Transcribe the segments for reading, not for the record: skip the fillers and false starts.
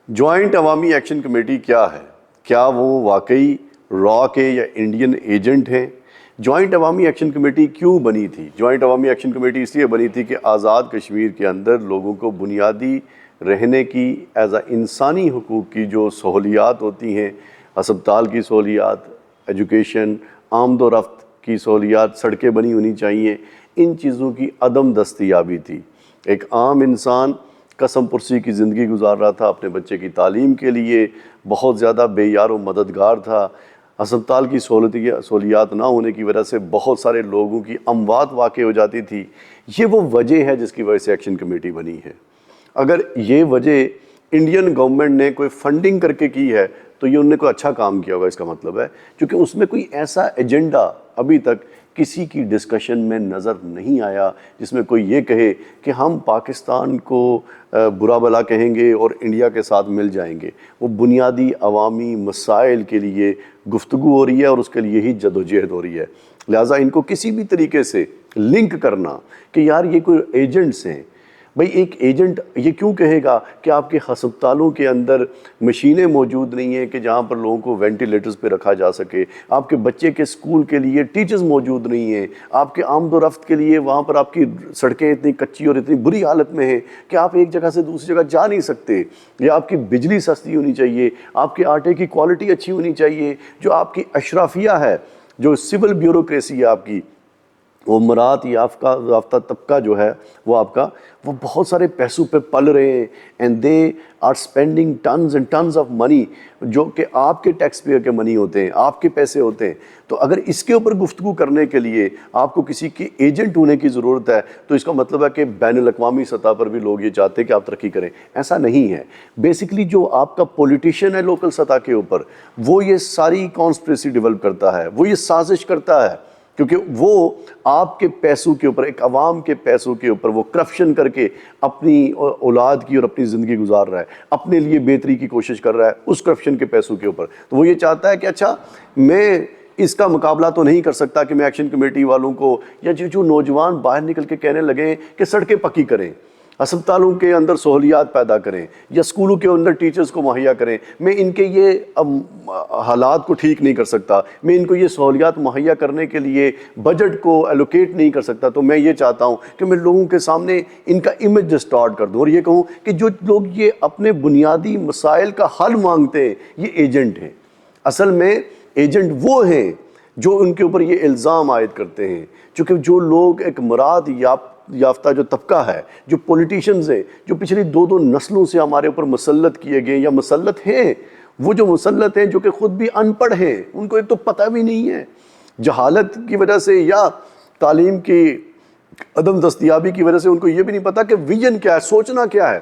Joint عوامی action committee کیا ہے؟ کیا وہ واقعی را کے یا انڈین ایجنٹ ہیں؟ جوائنٹ عوامی ایکشن کمیٹی کیوں بنی تھی؟ جوائنٹ عوامی ایکشن کمیٹی اس لیے بنی تھی کہ آزاد کشمیر کے اندر لوگوں کو بنیادی رہنے کی ایز اے انسانی حقوق کی جو سہولیات ہوتی ہیں، ہسپتال کی سہولیات، ایجوکیشن، آمد و رفت کی سہولیات، سڑکیں بنی ہونی چاہیے، ان چیزوں کی عدم دستیابی تھی۔ ایک عام انسان قسم پرسی کی زندگی گزار رہا تھا، اپنے بچے کی تعلیم کے لیے بہت زیادہ بے یار و مددگار تھا۔ ہسپتال کی سہولیات نہ ہونے کی وجہ سے بہت سارے لوگوں کی اموات واقع ہو جاتی تھی۔ یہ وہ وجہ ہے جس کی وجہ سے ایکشن کمیٹی بنی ہے۔ اگر یہ وجہ انڈین گورنمنٹ نے کوئی فنڈنگ کر کے کی ہے تو یہ انہوں نے کوئی اچھا کام کیا ہوگا، اس کا مطلب ہے، کیونکہ اس میں کوئی ایسا ایجنڈا ابھی تک کسی کی ڈسکشن میں نظر نہیں آیا جس میں کوئی یہ کہے کہ ہم پاکستان کو برا بھلا کہیں گے اور انڈیا کے ساتھ مل جائیں گے۔ وہ بنیادی عوامی مسائل کے لیے گفتگو ہو رہی ہے اور اس کے لیے ہی جدوجہد ہو رہی ہے۔ لہٰذا ان کو کسی بھی طریقے سے لنک کرنا کہ یار یہ کوئی ایجنٹس ہیں، بھئی ایک ایجنٹ یہ کیوں کہے گا کہ آپ کے ہسپتالوں کے اندر مشینیں موجود نہیں ہیں کہ جہاں پر لوگوں کو وینٹیلیٹرز پہ رکھا جا سکے، آپ کے بچے کے اسکول کے لیے ٹیچرز موجود نہیں ہیں، آپ کے آمد و رفت کے لیے وہاں پر آپ کی سڑکیں اتنی کچی اور اتنی بری حالت میں ہیں کہ آپ ایک جگہ سے دوسری جگہ جا نہیں سکتے، یا آپ کی بجلی سستی ہونی چاہیے، آپ کے آٹے کی کوالٹی اچھی ہونی چاہیے، جو آپ کی اشرافیہ ہے، جو سول بیوروکریسی ہے آپ کی، وہ مراد یافتہ طبقہ جو ہے وہ آپ کا وہ بہت سارے پیسوں پہ پل رہے ہیں، and they are spending tons and tons of money, جو کہ آپ کے ٹیکس پیئر کے منی ہوتے ہیں، آپ کے پیسے ہوتے ہیں۔ تو اگر اس کے اوپر گفتگو کرنے کے لیے آپ کو کسی کے ایجنٹ ہونے کی ضرورت ہے تو اس کا مطلب ہے کہ بین الاقوامی سطح پر بھی لوگ یہ چاہتے ہیں کہ آپ ترقی کریں۔ ایسا نہیں ہے۔ بیسکلی جو آپ کا پولیٹیشین ہے لوکل سطح کے اوپر، وہ یہ ساری کانسپریسی ڈیولپ کرتا ہے، وہ یہ سازش کرتا ہے، کیونکہ وہ آپ کے پیسوں کے اوپر، ایک عوام کے پیسوں کے اوپر وہ کرپشن کر کے اپنی اولاد کی اور اپنی زندگی گزار رہا ہے، اپنے لیے بہتری کی کوشش کر رہا ہے اس کرپشن کے پیسوں کے اوپر۔ تو وہ یہ چاہتا ہے کہ اچھا میں اس کا مقابلہ تو نہیں کر سکتا کہ میں ایکشن کمیٹی والوں کو یا جو نوجوان باہر نکل کے کہنے لگے کہ سڑکیں پکی کریں، ہسپتالوں کے اندر سہولیات پیدا کریں یا اسکولوں کے اندر ٹیچرز کو مہیا کریں، میں ان کے یہ حالات کو ٹھیک نہیں کر سکتا، میں ان کو یہ سہولیات مہیا کرنے کے لیے بجٹ کو ایلوکیٹ نہیں کر سکتا، تو میں یہ چاہتا ہوں کہ میں لوگوں کے سامنے ان کا امیج ڈسٹارٹ کر دوں اور یہ کہوں کہ جو لوگ یہ اپنے بنیادی مسائل کا حل مانگتے ہیں یہ ایجنٹ ہیں۔ اصل میں ایجنٹ وہ ہیں جو ان کے اوپر یہ الزام عائد کرتے ہیں، چونکہ جو لوگ ایک مراد یافتہ جو طبقہ ہے، جو پولیٹیشنز ہیں، جو پچھلی دو نسلوں سے ہمارے اوپر مسلط کیے گئے یا مسلط ہیں، وہ جو مسلط ہیں جو کہ خود بھی ان پڑھ ہیں، ان کو ایک تو پتہ بھی نہیں ہے، جہالت کی وجہ سے یا تعلیم کی عدم دستیابی کی وجہ سے ان کو یہ بھی نہیں پتہ کہ ویژن کیا ہے، سوچنا کیا ہے۔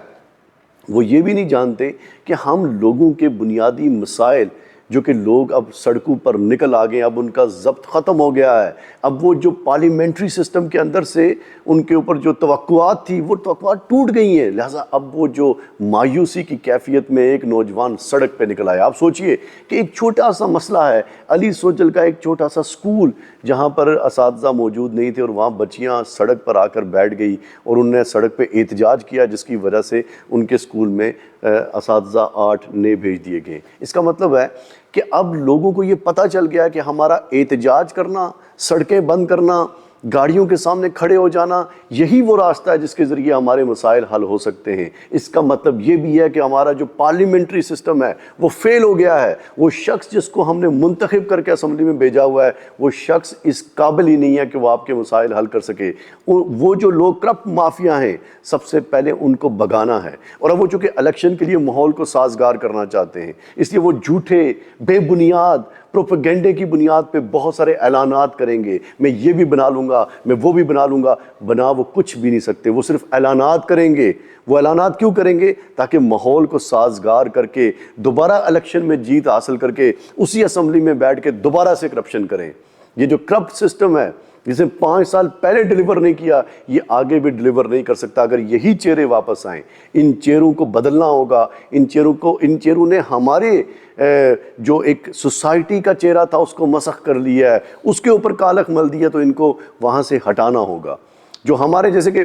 وہ یہ بھی نہیں جانتے کہ ہم لوگوں کے بنیادی مسائل جو کہ لوگ اب سڑکوں پر نکل آگئے، اب ان کا ضبط ختم ہو گیا ہے، اب وہ جو پارلیمنٹری سسٹم کے اندر سے ان کے اوپر جو توقعات تھی وہ توقعات ٹوٹ گئی ہیں، لہٰذا اب وہ جو مایوسی کی کیفیت میں ایک نوجوان سڑک پہ نکل آیا۔ آپ سوچئے کہ ایک چھوٹا سا مسئلہ ہے، علی سوچل کا ایک چھوٹا سا اسکول جہاں پر اساتذہ موجود نہیں تھے اور وہاں بچیاں سڑک پر آ کر بیٹھ گئی اور انہوں نے سڑک پہ احتجاج کیا، جس کی وجہ سے ان کے اسکول میں اساتذہ 8 نئے بھیج دیے گئے۔ اس کا مطلب ہے کہ اب لوگوں کو یہ پتہ چل گیا کہ ہمارا احتجاج کرنا، سڑکیں بند کرنا، گاڑیوں کے سامنے کھڑے ہو جانا، یہی وہ راستہ ہے جس کے ذریعے ہمارے مسائل حل ہو سکتے ہیں۔ اس کا مطلب یہ بھی ہے کہ ہمارا جو پارلیمنٹری سسٹم ہے وہ فیل ہو گیا ہے، وہ شخص جس کو ہم نے منتخب کر کے اسمبلی میں بھیجا ہوا ہے وہ شخص اس قابل ہی نہیں ہے کہ وہ آپ کے مسائل حل کر سکے۔ وہ جو لوگ کرپٹ مافیا ہیں سب سے پہلے ان کو بھگانا ہے، اور اب وہ چونکہ الیکشن کے لیے ماحول کو سازگار کرنا چاہتے ہیں، اس لیے وہ جھوٹے بے بنیاد پروپیگنڈے کی بنیاد پہ بہت سارے اعلانات کریں گے، میں یہ بھی بنا لوں گا، میں وہ بھی بنا لوں گا۔ بنا وہ کچھ بھی نہیں سکتے، وہ صرف اعلانات کریں گے۔ وہ اعلانات کیوں کریں گے؟ تاکہ ماحول کو سازگار کر کے دوبارہ الیکشن میں جیت حاصل کر کے اسی اسمبلی میں بیٹھ کے دوبارہ سے کرپشن کریں۔ یہ جو کرپٹ سسٹم ہے جسے 5 سال پہلے ڈیلیور نہیں کیا، یہ آگے بھی ڈیلیور نہیں کر سکتا اگر یہی چہرے واپس آئیں۔ ان چہروں کو بدلنا ہوگا، ان چہروں نے ہمارے جو ایک سوسائٹی کا چہرہ تھا اس کو مسخ کر لیا ہے، اس کے اوپر کالک مل دیا، تو ان کو وہاں سے ہٹانا ہوگا۔ جو ہمارے جیسے کہ